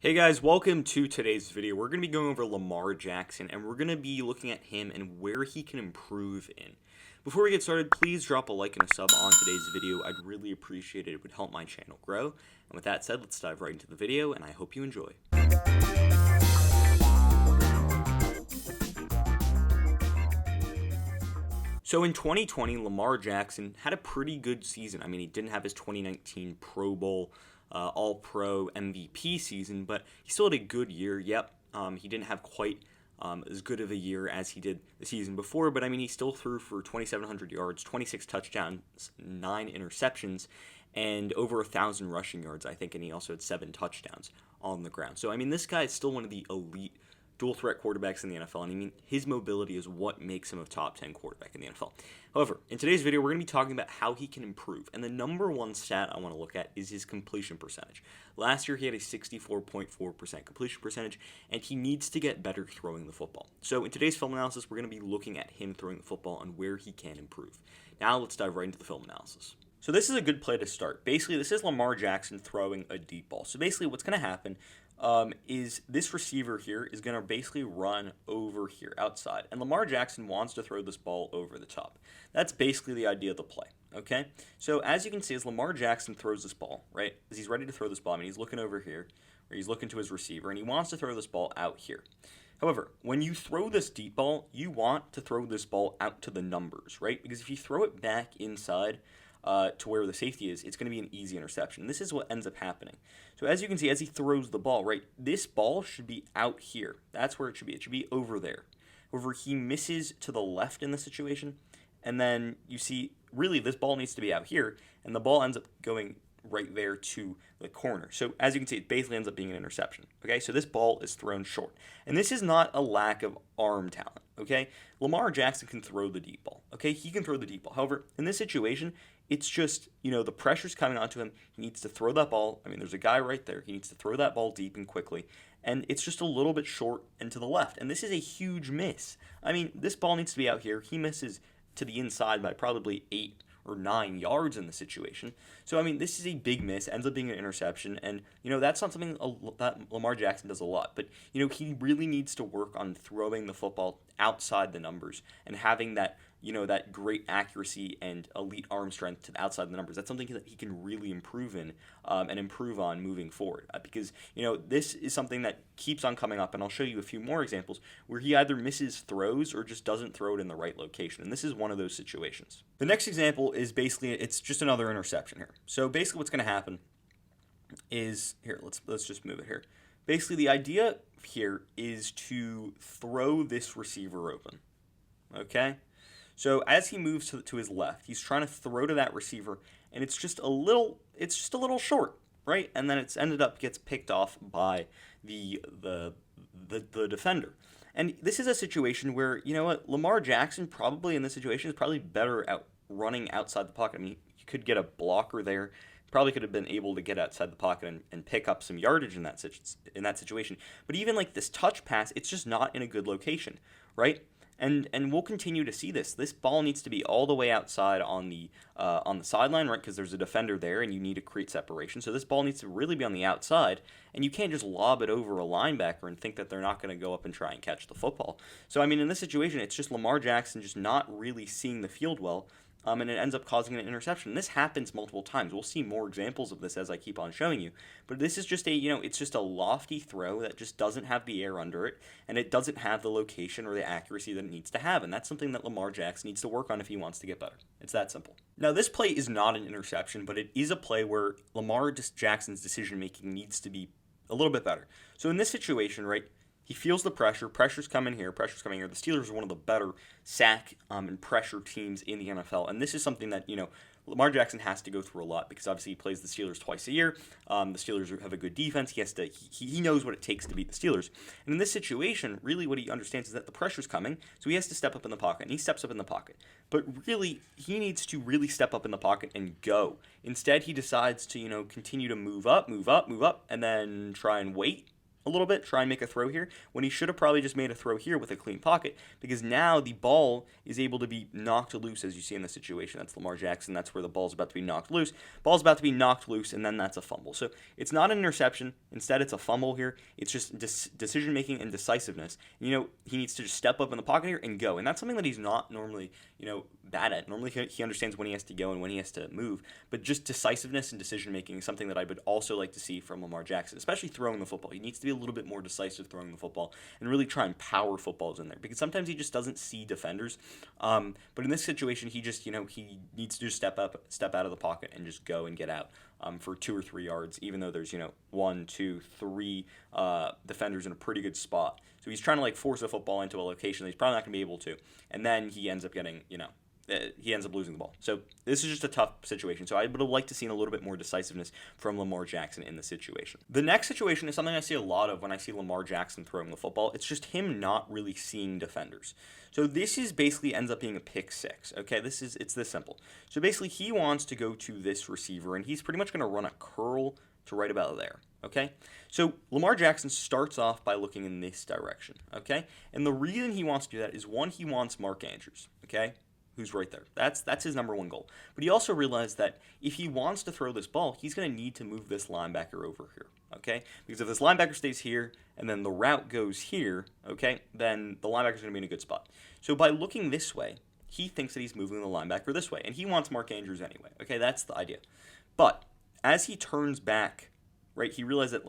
Hey guys, welcome to today's video. We're going to be going over Lamar Jackson, and we're going to be looking at him and where he can improve in. Before we get started, please drop a like and a sub on today's video. I'd really appreciate it. It would help my channel grow. And with that said, let's dive right into the video, and I hope you enjoy. So in 2020, Lamar Jackson had a pretty good season. I mean, he didn't have his 2019 Pro Bowl All-Pro MVP season, but he still had a good year. Yep, he didn't have quite as good of a year as he did the season before, but I mean, he still threw for 2,700 yards, 26 touchdowns, 9 interceptions, and over 1,000 rushing yards, I think, and he also had 7 touchdowns on the ground. So, I mean, this guy is still one of the elite dual-threat quarterbacks in the NFL, and I mean, his mobility is what makes him a top 10 quarterback in the NFL. However, in today's video, we're going to be talking about how he can improve, and the number one stat I want to look at is his completion percentage. Last year, he had a 64.4% completion percentage, and he needs to get better throwing the football. So in today's film analysis, we're going to be looking at him throwing the football and where he can improve. Now, let's dive right into the film analysis. So this is a good play to start. Basically, this is Lamar Jackson throwing a deep ball. So basically, what's going to happen is this receiver here is going to basically run over here outside. And Lamar Jackson wants to throw this ball over the top. That's basically the idea of the play, okay? So as you can see, as Lamar Jackson throws this ball, right, as he's ready to throw this ball, I mean, he's looking over here, or he's looking to his receiver, and he wants to throw this ball out here. However, when you throw this deep ball, you want to throw this ball out to the numbers, right? Because if you throw it back inside, to where the safety is, it's going to be an easy interception. And this is what ends up happening. So as you can see, as he throws the ball, right, this ball should be out here. That's where it should be. It should be over there. However, he misses to the left in the situation, and then you see, really, this ball needs to be out here, and the ball ends up going right there to the corner. So as you can see, it basically ends up being an interception. Okay, so this ball is thrown short. And this is not a lack of arm talent. Okay, Lamar Jackson can throw the deep ball. Okay, he can throw the deep ball. However, in this situation, it's just, the pressure's coming onto him. He needs to throw that ball. I mean, there's a guy right there. He needs to throw that ball deep and quickly. And it's just a little bit short and to the left. And this is a huge miss. I mean, this ball needs to be out here. He misses to the inside by probably 8 or 9 yards in the situation. So, I mean, this is a big miss, ends up being an interception, and, that's not something that Lamar Jackson does a lot, but, he really needs to work on throwing the football outside the numbers and having that, that great accuracy and elite arm strength to the outside the numbers. That's something that he can really improve in and improve on moving forward because, this is something that keeps on coming up, and I'll show you a few more examples where he either misses throws or just doesn't throw it in the right location, and this is one of those situations. The next example is basically, it's just another interception here. So basically what's going to happen is, here, let's just move it here. Basically, the idea here is to throw this receiver open, okay? So as he moves to his left, he's trying to throw to that receiver, and it's just a little short, right? And then gets picked off by the defender. And this is a situation where, Lamar Jackson probably in this situation is probably better at running outside the pocket. I mean, you could get a blocker there. Probably could have been able to get outside the pocket and pick up some yardage in that situation. But even like this touch pass, it's just not in a good location, right? And we'll continue to see this. This ball needs to be all the way outside on the sideline, right? Because there's a defender there, and you need to create separation. So this ball needs to really be on the outside, and you can't just lob it over a linebacker and think that they're not going to go up and try and catch the football. So I mean, in this situation, it's just Lamar Jackson just not really seeing the field well. And it ends up causing an interception. This happens multiple times. We'll see more examples of this as I keep on showing you. But this is just it's just a lofty throw that just doesn't have the air under it, and it doesn't have the location or the accuracy that it needs to have. And that's something that Lamar Jackson needs to work on if he wants to get better. It's that simple. Now, this play is not an interception, but it is a play where Lamar Jackson's decision-making needs to be a little bit better. So in this situation, right, he feels the pressure. Pressure's coming here. Pressure's coming here. The Steelers are one of the better sack and pressure teams in the NFL. And this is something that, Lamar Jackson has to go through a lot because obviously he plays the Steelers twice a year. The Steelers have a good defense. He knows what it takes to beat the Steelers. And in this situation, really what he understands is that the pressure's coming, so he has to step up in the pocket. And he steps up in the pocket. But really, he needs to really step up in the pocket and go. Instead, he decides to, continue to move up, and then try and wait a little bit, try and make a throw here, when he should have probably just made a throw here with a clean pocket, because now the ball is able to be knocked loose, as you see in the situation. That's Lamar Jackson. That's where the ball's about to be knocked loose. Ball's about to be knocked loose, and then that's a fumble. So it's not an interception. Instead, it's a fumble here. It's just decision-making and decisiveness. He needs to just step up in the pocket here and go, and that's something that he's not normally, bad at. Normally, he understands when he has to go and when he has to move, but just decisiveness and decision-making is something that I would also like to see from Lamar Jackson, especially throwing the football. He needs to be a little bit more decisive throwing the football and really try and power footballs in there, because sometimes he just doesn't see defenders. But in this situation, he just, he needs to just step out of the pocket and just go and get out for 2 or 3 yards, even though there's, 1, 2, 3 defenders in a pretty good spot. So he's trying to force the football into a location that he's probably not going to be able to, and then he ends up getting, he ends up losing the ball. So this is just a tough situation. So I would have liked to see a little bit more decisiveness from Lamar Jackson in the situation. The next situation is something I see a lot of when I see Lamar Jackson throwing the football. It's just him not really seeing defenders. So this is basically ends up being a pick six. Okay, it's this simple. So basically he wants to go to this receiver, and he's pretty much going to run a curl to right about there. Okay, so Lamar Jackson starts off by looking in this direction. Okay, and the reason he wants to do that is, one, he wants Mark Andrews. Okay, who's right there. That's his number one goal. But he also realized that if he wants to throw this ball, he's going to need to move this linebacker over here, okay? Because if this linebacker stays here and then the route goes here, okay, then the linebacker's going to be in a good spot. So by looking this way, he thinks that he's moving the linebacker this way, and he wants Mark Andrews anyway, okay? That's the idea. But as he turns back, right, he realizes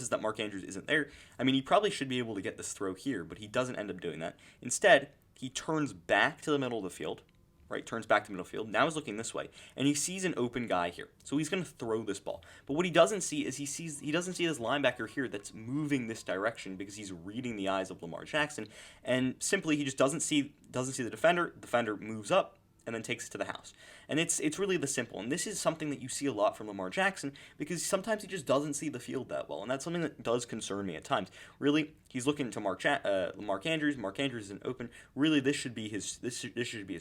that Mark Andrews isn't there. I mean, he probably should be able to get this throw here, but he doesn't end up doing that. Instead, he turns back to the middle of the field, right? Turns back to the middle of the field. Now he's looking this way, and he sees an open guy here. So he's going to throw this ball. But what he doesn't see is he doesn't see this linebacker here that's moving this direction, because he's reading the eyes of Lamar Jackson, and simply he just doesn't see the defender. The defender moves up and then takes it to the house. And it's really the simple. And this is something that you see a lot from Lamar Jackson, because sometimes he just doesn't see the field that well. And that's something that does concern me at times. Really, he's looking to Mark Andrews. Mark Andrews isn't open. Really, this should be his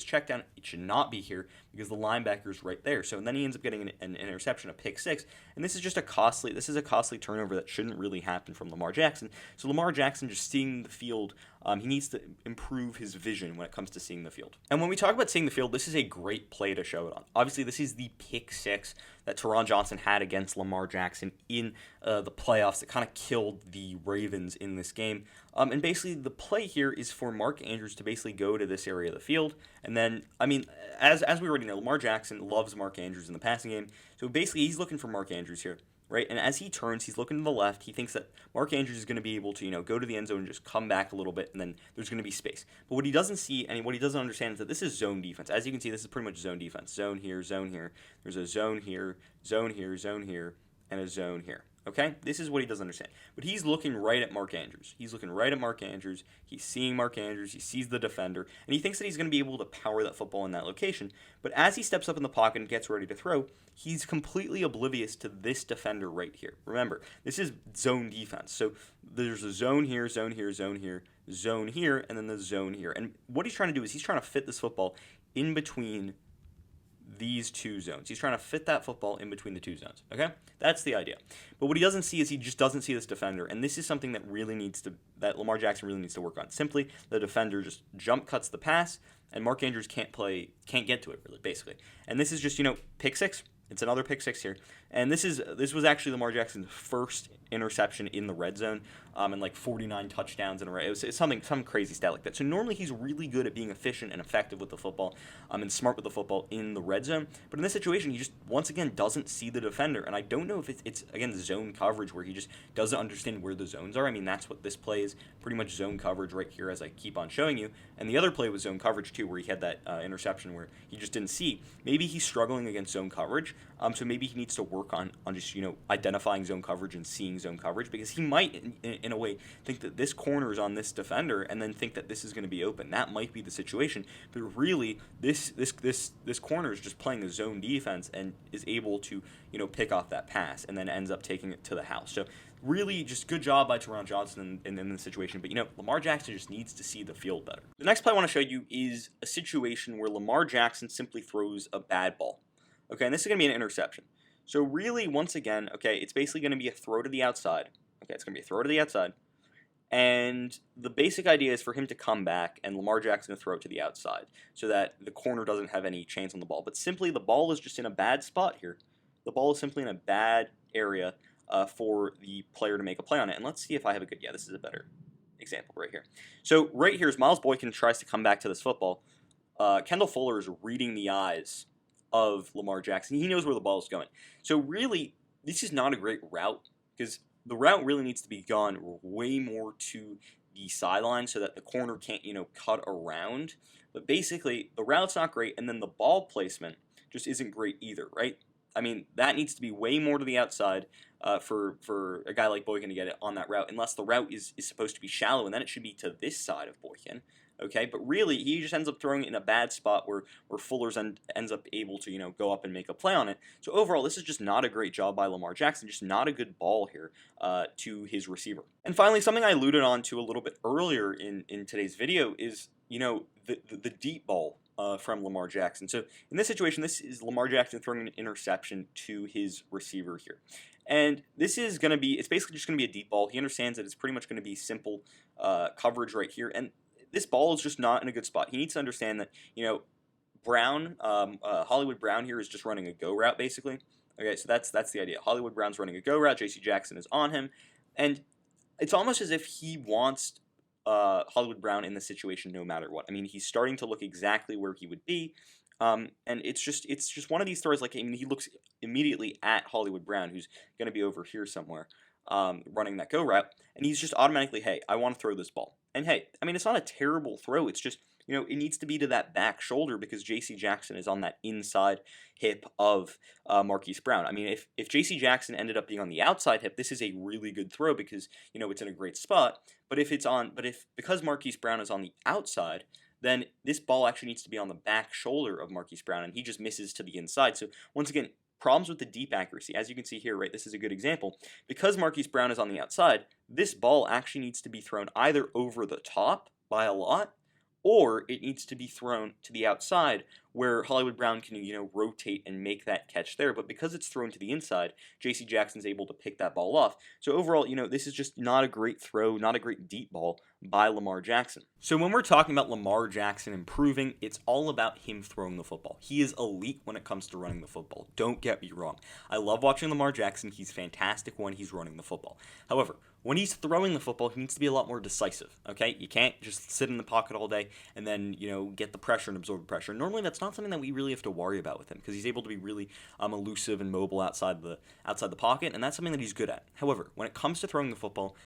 check down. It should not be here, because the linebacker's right there. So, and then he ends up getting an interception, a pick six. And this is just a costly turnover that shouldn't really happen from Lamar Jackson. So Lamar Jackson just seeing the field, he needs to improve his vision when it comes to seeing the field. And when we talk about seeing the field, this is a great play to show it on. Obviously, this is the pick six that Taron Johnson had against Lamar Jackson in the playoffs that kind of killed the Ravens in this game. And basically, the play here is for Mark Andrews to basically go to this area of the field. And then, I mean, as we already know, Lamar Jackson loves Mark Andrews in the passing game. So basically, he's looking for Mark Andrews here, right? And as he turns, he's looking to the left. He thinks that Mark Andrews is going to be able to, go to the end zone and just come back a little bit, and then there's going to be space. But what he doesn't see and what he doesn't understand is that this is zone defense. As you can see, this is pretty much zone defense. Zone here, zone here. There's a zone here, zone here, zone here, and a zone here. Okay? This is what he doesn't understand. But he's looking right at Mark Andrews. He's looking right at Mark Andrews. He's seeing Mark Andrews. He sees the defender. And he thinks that he's going to be able to power that football in that location. But as he steps up in the pocket and gets ready to throw, he's completely oblivious to this defender right here. Remember, this is zone defense. So there's a zone here, zone here, zone here, zone here, and then the zone here. And what he's trying to do is he's trying to fit this football in between these two zones. He's trying to fit that football in between the two zones. Okay? That's the idea. But what he doesn't see is he just doesn't see this defender. And this is something that Lamar Jackson really needs to work on. Simply, the defender just jump cuts the pass, and Mark Andrews can't get to it, really, basically. And this is just, pick six. It's another pick six here. And this was actually Lamar Jackson's first interception in the red zone, and 49 touchdowns in a row. It's some crazy stat like that. So normally he's really good at being efficient and effective with the football, and smart with the football in the red zone. But in this situation, he just once again doesn't see the defender. And I don't know if it's again zone coverage where he just doesn't understand where the zones are. I mean, that's what this play is, pretty much zone coverage right here, as I keep on showing you. And the other play was zone coverage too, where he had that interception where he just didn't see. Maybe he's struggling against zone coverage. So maybe he needs to work on just identifying zone coverage and seeing zone coverage, because he might in a way think that this corner is on this defender and then think that this is going to be open. That might be the situation, but really this corner is just playing a zone defense and is able to pick off that pass and then ends up taking it to the house. So really just good job by Taron Johnson in this situation. But Lamar Jackson just needs to see the field better. The next play I want to show you is a situation where Lamar Jackson simply throws a bad ball. Okay, and this is going to be an interception. So really, once again, okay, it's basically going to be a throw to the outside. Okay, it's going to be a throw to the outside. And the basic idea is for him to come back and Lamar Jackson to throw it to the outside so that the corner doesn't have any chance on the ball. But simply, the ball is just in a bad spot here. The ball is simply in a bad area for the player to make a play on it. And let's see if I have a good, yeah, this is a better example right here. So right here, as Miles Boykin tries to come back to this football, Kendall Fuller is reading the eyes of Lamar Jackson. He knows where the ball is going. So really, this is not a great route because the route really needs to be gone way more to the sideline so that the corner can't, cut around. But basically, the route's not great, and then the ball placement just isn't great either, right? I mean, that needs to be way more to the outside for a guy like Boykin to get it on that route, unless the route is supposed to be shallow, and then it should be to this side of Boykin. Okay, but really, he just ends up throwing it in a bad spot where Fuller's ends up able to, go up and make a play on it. So overall, this is just not a great job by Lamar Jackson, just not a good ball here to his receiver. And finally, something I alluded on to a little bit earlier in today's video is, the deep ball from Lamar Jackson. So in this situation, this is Lamar Jackson throwing an interception to his receiver here. And this is going to be, it's basically just going to be a deep ball. He understands that it's pretty much going to be simple coverage right here. And this ball is just not in a good spot. He needs to understand that, Brown, Hollywood Brown here is just running a go route, basically. Okay, so that's the idea. Hollywood Brown's running a go route. J.C. Jackson is on him. And it's almost as if he wants Hollywood Brown in the situation no matter what. I mean, he's starting to look exactly where he would be. And it's just one of these throws, like, I mean, he looks immediately at Hollywood Brown, who's going to be over here somewhere, running that go route. And he's just automatically, hey, I want to throw this ball. And hey, I mean, it's not a terrible throw. It's just, it needs to be to that back shoulder because J.C. Jackson is on that inside hip of Marquise Brown. I mean, if J.C. Jackson ended up being on the outside hip, this is a really good throw because, it's in a great spot. But because Marquise Brown is on the outside, then this ball actually needs to be on the back shoulder of Marquise Brown, and he just misses to the inside. So once again, problems with the deep accuracy. As you can see here, right, this is a good example. Because Marquise Brown is on the outside, this ball actually needs to be thrown either over the top by a lot, or it needs to be thrown to the outside where Hollywood Brown can, rotate and make that catch there. But because it's thrown to the inside, J.C. Jackson's able to pick that ball off. So overall, this is just not a great throw, not a great deep ball by Lamar Jackson. So when we're talking about Lamar Jackson improving, it's all about him throwing the football. He is elite when it comes to running the football. Don't get me wrong. I love watching Lamar Jackson. He's fantastic when he's running the football. However, when he's throwing the football, he needs to be a lot more decisive, okay? You can't just sit in the pocket all day and then, get the pressure and absorb the pressure. Normally, that's not something that we really have to worry about with him because he's able to be really elusive and mobile outside the pocket, and that's something that he's good at. However, when it comes to throwing the football,